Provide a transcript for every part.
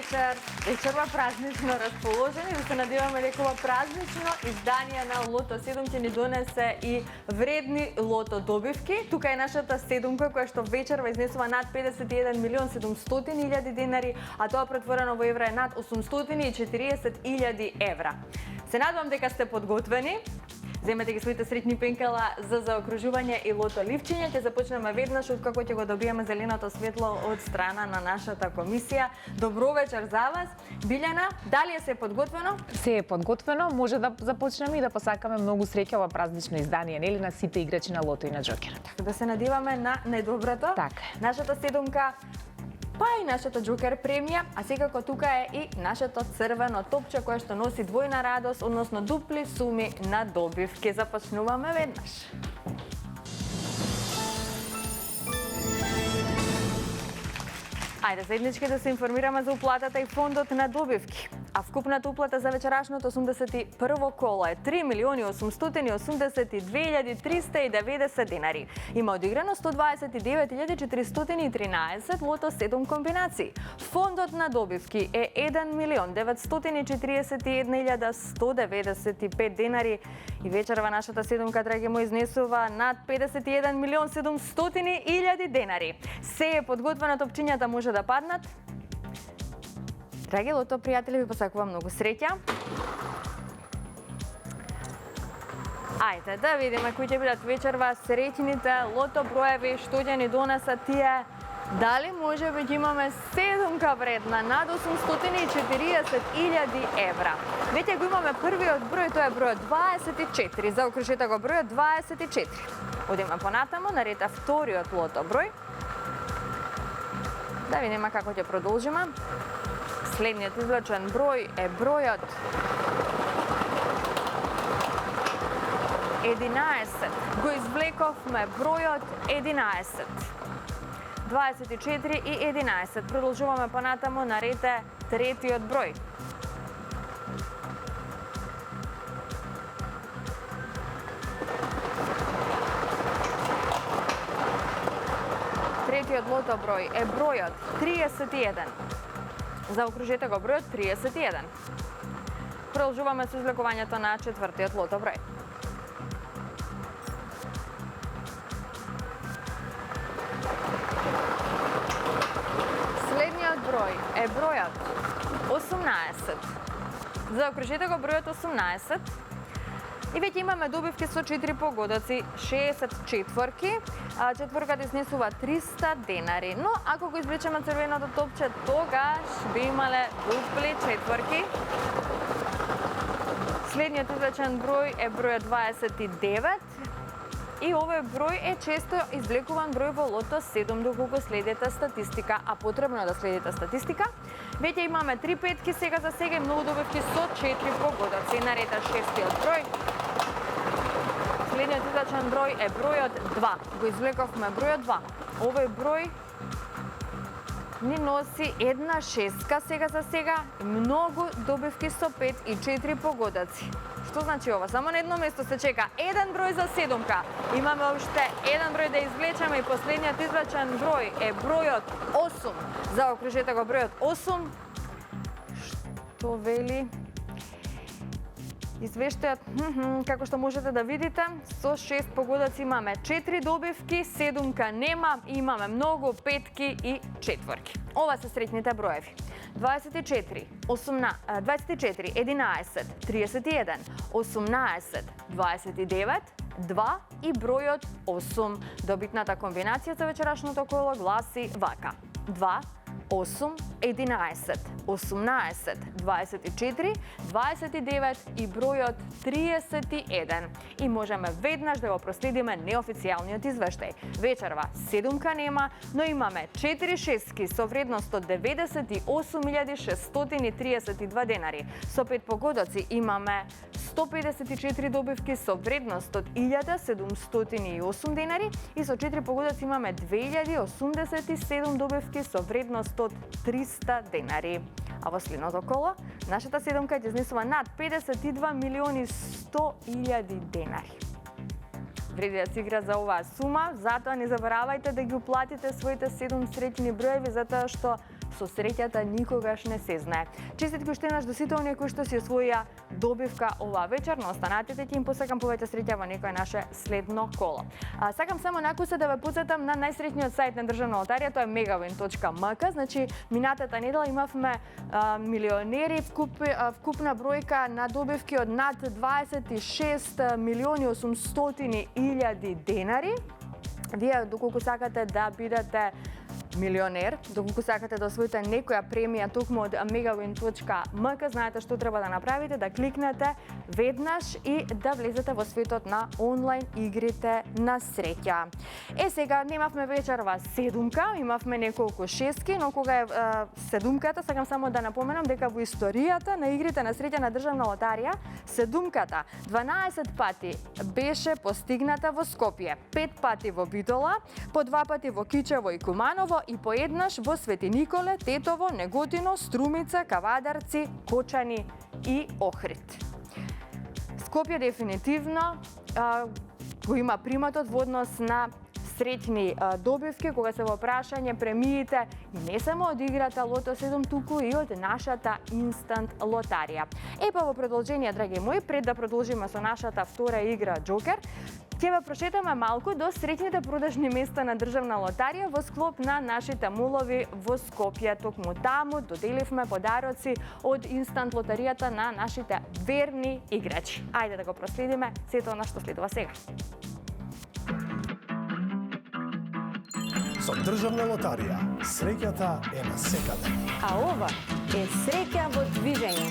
вечер. Вечерва празнично расположени, да се надеваме дека ова празнично издание на Лото 7 ќе ни донесе и вредни лото добивки. Тука е нашата седумка која што вечерва изнесува над 51.700.000 денари, а тоа претворено во евра е над 840.000 евра. Се надевам дека сте подготвени. Земете ги своите среќни пенкала за заокружување и лото ливчиња. Ќе започнеме веднаш откако ќе го добиеме зеленото светло од страна на нашата комисија. Добро вечер за вас. Билјана, дали е се подготвено? Се е подготвено, може да започнеме и да посакаме многу среќа ова празнично издание, нели, на сите играчи на Лото и на Џокер. Така да се надеваме на најдоброто. Така. Нашата седумка, па и нашата Џокер премија, а секако тука е и нашето црвено топче кое што носи двојна радост, односно дупли суми на добивки. Започнуваме веднаш. Ајде заеднички да се информираме за уплатата и фондот на добивки. А вкупната уплата за вечерашното 81-во коло е 3.882.390 денари. Има одиграно 129.413 лото 7 комбинации. Фондот на добивки е 1.941.195 денари. И вечерва нашата седумка, драги мои, изнесува над 51.700.000 денари. Се е подготвено, топчињата може да паднат. Драги лото пријатели, ви посакувам многу среќа. Ајде да видиме кои ќе бидат вечерва среќните лото броеви што ќе ни донесат тие. Дали може би ќе имаме седумка вредна над 840.000 евра. Веќе го имаме првиот број, тоа е бројот 24. Заокружете го бројот 24. Одиме понатаму, наред е вториот лото број. Да видиме како ќе продолжиме. Следниот извлечен број е бројот 11. Го извлековме бројот 11. 24 и 11. Продолжуваме понатаму, наред е третиот број. Третиот лото број е бројот 31. Заокружете го бројот 31. Продолжуваме со извлекувањето на четвртиот лото број. Следниот број е бројот 18. Заокружете го бројот 18. И веќе имаме добивки со 4 погодоци, 60 четворки, четворката изнесува 300 денари. Но ако го извлечеме црвеното топче, тогаш би имале дупли четворки. Следниот извлечен број е бројот 29. И овој број е често извлекуван број во лото 7, доколку следите статистика, а потребно е да следите статистика. Веќе имаме 3 петки сега за сега и многу добивки со 4 погодоци. Наред е шестиот број. Следниот извлечен број е бројот 2. Го извлековме бројот 2. Овој број ни носи една шестка сега за сега и многу добивки со 5 и 4 погодоци. Што значи ова? Само на едно место се чека еден број за седумка. Имаме уште еден број да извлечеме и последниот извлечен број е бројот 8. Заокружете го бројот 8. Што вели извештајот? Како што можете да видите, со 6 погодоци имаме 4 добивки, седумка нема, имаме многу петки и четворки. Ова се среќните броеви. 24, 11, 31, 18, 29, 2 и бројот 8. Добитната комбинација за вечерашното коло гласи вака. 2, 8, 11, 18, 24, 29 и бројот 31. И можеме веднаш да го проследиме неофицијалниот извештај. Вечерва седумка нема, но имаме 4 шестки со вредност од 98.632 денари. Со 5 погодоци имаме 154 добивки со вредност од 1.708 денари и со 4 погодоци имаме 2087 добивки со вредност од 300 денари. А во следното коло, нашата седумка ќе изнесува над 52.100.000 денари. вреди да се игра за оваа сума, затоа не заборавајте да ги уплатите своите 7 среќни броеви, затоа што со среќата никогаш не се знае. Честитки уште еднаш до сите оние кои што си освоија добивка оваа вечер, но останатите ќе им посакам повеќе среќа во некое наше следно коло. Сакам само накуса да ве потсетам на најсреќниот сајт на Државна лотарија, тоа е megawin.mk. Значи, минатата недела имавме милионери, вкупна бројка на добивки од над 26 милиони 800 илјади денари. Вие, доколку сакате да бидете милионер, доколку сакате да освоите некоја премија токму од megawin.mk, знаете што треба да направите, да кликнете веднаш и да влезете во светот на онлайн игрите на среќа. Сега немавме вечерва седумка, имавме неколку шестки, но кога е седумката, сакам само да напоменам дека во историјата на игрите на среќа на Државна лотарија, седумката 12 пати беше постигната во Скопје, 5 пати во Битола, по 2 пати во Кичево и Куманово и поеднаш во Свети Николе, Тетово, Неготино, Струмица, Кавадарци, Кочани и Охрид. Скопје дефинитивно го има приматот во однос на среќни добивки, кога се во прашање премиите и не само од играта Лото 7, туку и од нашата инстант лотарија. Па во продолжение, драги мои, пред да продолжиме со нашата втора игра Джокер, ќе ве прошетаме малку до среќните продажни места на Државна лотарија во склоп на нашите молови во Скопје. Токму таму доделивме подароци од инстант лотаријата на нашите верни играчи. Ајде да го проследиме сето она што следува сега. Со Државна лотарија, среќата е на секаде. А ова е среќа во движење.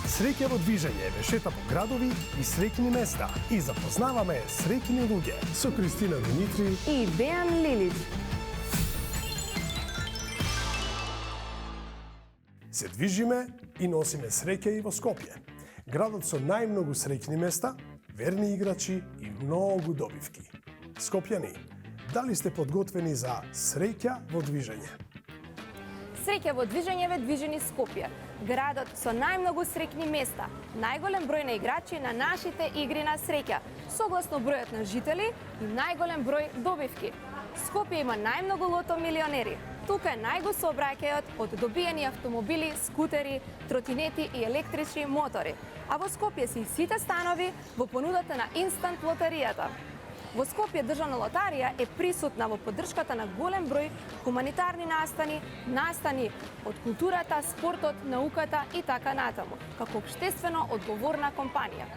Среќа во движење ве шета по градови и среќни места и запознаваме среќни луѓе со Кристина Димитри и Дејан Лилич. Се движиме и носиме среќа и во Скопје. Градот со најмногу среќни места, верни играчи и многу добивки. Скопјани, дали сте подготвени за среќа во движење? Среќа во движење ве движи низ Скопје, градот со најмногу среќни места, најголем број на играчи на нашите игри на среќа, согласно бројот на жители и најголем број добивки. Скопје има најмногу лото милионери. Тука е најго сообраќајот од добиени автомобили, скутери, тротинети и електрични мотори. А во Скопје се и сите станови во понудата на инстант лотаријата. Во Скопје Државна лотарија е присутна во поддршката на голем број хуманитарни настани, настани од културата, спортот, науката и така натаму, како општествено одговорна компанија.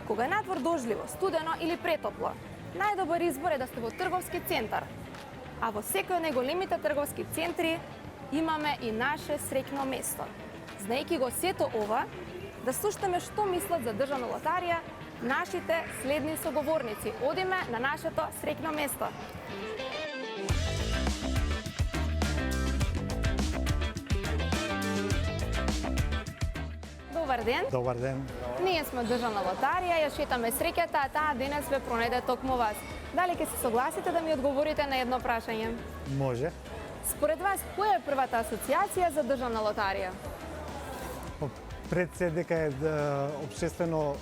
Кога е надвор дожливо, студено или претопло, најдобар избор е да сте во трговски центар. А во секој од најголемите трговски центри имаме и наше среќно место. Знаејќи го сето ова, да слушаме што мислат за Државна лотарија нашите следни соговорници. Одиме на нашето среќно место. Добар ден. Добар ден. Ние сме Државна лотарија, ја шетаме среќата, а таа денес ве пронајде токму вас. Дали ќе се согласите да ми одговорите на едно прашање? Може. Според вас, која е првата асоциација за Државна лотарија? Пред се дека е општествено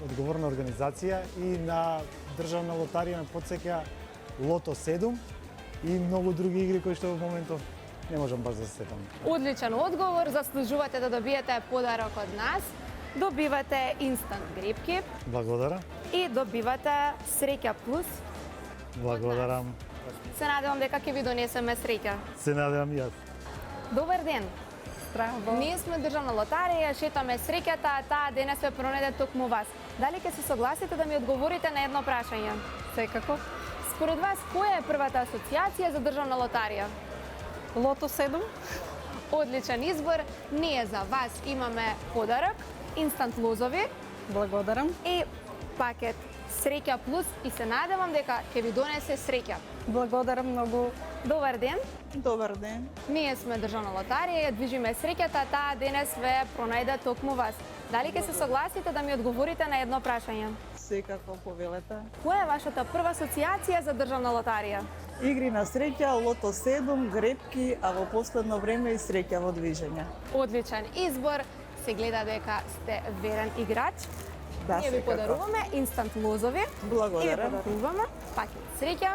одговорна организација и на Државна лотарија ме потсеќа Лото 7 и многу други игри кои што во моментов не можам баш да се сетам. Одличен одговор, заслужувате да добиете подарок од нас. Добивате инстант грипки Благодарам. и добивате Среќа Плюс. Благодарам. Се надевам дека ќе ви донесеме среќа. Се надевам и јас. Добар ден. Здраво. Ние сме Државна лотарија, шетаме среќата, а таа денес ве пронајде токму вас. Дали ќе се согласите да ми одговорите на едно прашање? Секако. Според вас, која е првата асоциација за Државна лотарија? Лото 7. Одличен избор. Ние за вас имаме подарок, инстант лозови Благодарам. и пакет Среќа Плюс и се надевам дека ќе ви донесе среќа. Благодарам многу. Добар ден. Добар ден. Ние сме Државна лотарија, ја движиме среќата, таа денес ве пронајде токму вас. Дали ќе се согласите да ми одговорите на едно прашање? Секако повелете. Која е вашата прва асоциација за Државна лотарија? Игри на среќа, Лото 7, грепки, а во последно време и среќа во движење. Одличен избор. Се гледа дека сте верен играч. Да, Ние ви секако. подаруваме инстант лозови. И ви Благодарам. подаруваме пакет среќа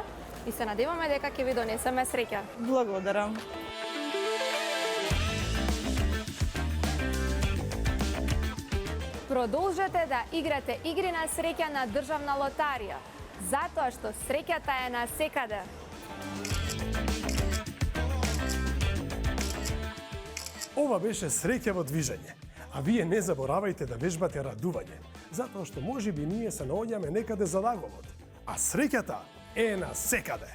и се надеваме дека ќе ви донесеме среќа. Благодарам. Продолжете да играте игри на среќа на Државна лотарија, затоа што среќата е на секаде. Ова беше Среќа во движење. А вие не заборавајте да вежбате радување, затоа што можеби ние се наоѓаме некаде за лаговод, а среќата е на секаде.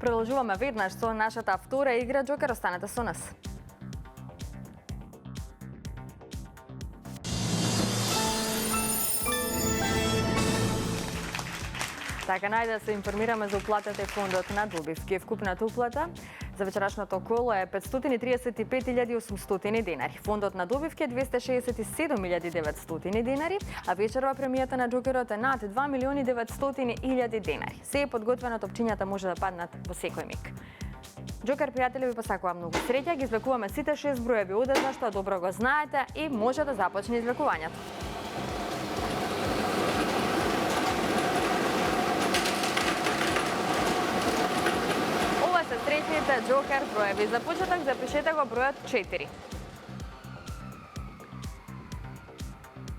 Продолжуваме веднаш со нашата втора игра Џокер, останете со нас. Така, најде да се информираме за уплатата и фондот на добивки. Вкупната уплата за вечерашното коло е 535.800 денари. Фондот на добивки е 267.900 денари, а вечерва премијата на Џокерот е над 2.900.000 денари. Се е подготвено, топчињата може да паднат во секој миг. Џокер, пријатели, ви посакува многу среќа. Ги извлекуваме сите 6 броеви одеднаш, што добро го знаете, и може да започне извлекувањето. Среќните Џокер броеви. За почеток запишете го бројот 4.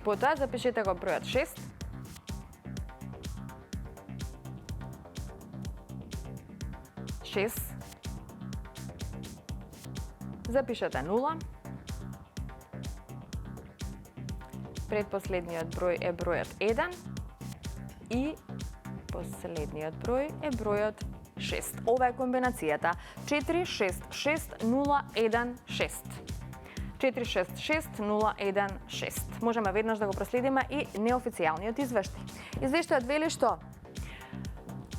Потоа запишете го бројот 6. Запишете 0. Предпоследниот број е бројот 1 и последниот број е бројот 6. Ова е комбинацијата 466016. 466016. Можеме веднаш да го проследиме и неофицијалниот извештај. Извештајот вели што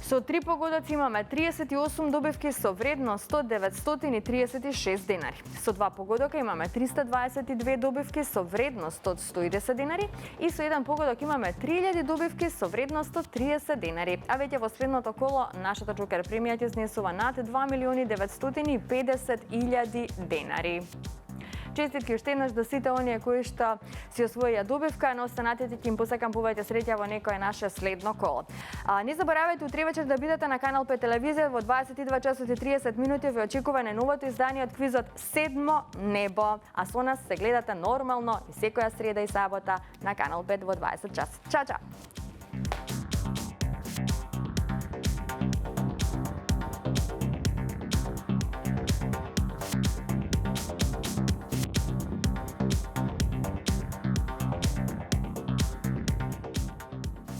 со 3 погодоци имаме 38 добивки со вредност 936 денари. Со 2 погодока имаме 322 добивки со вредност 110 денари и со 1 погодок имаме 3000 добивки со вредност 30 денари. А веќе во следното коло нашата Џокер премија ќе изнесува над 2.950.000 денари. Честитки уште еднаш до сите оние кои што си освоија добивка, но останатите ќе им посакам повеќе среќа во некое наше следно коло. Не заборавајте утре вечер да бидете на Канал 5 телевизија во 22 часот и 30 минути. Ве очекува најновото издание од квизот Седмо небо, а со нас се гледате нормално и секоја среда и сабота на Канал 5 во 20 часот. Чао, чао!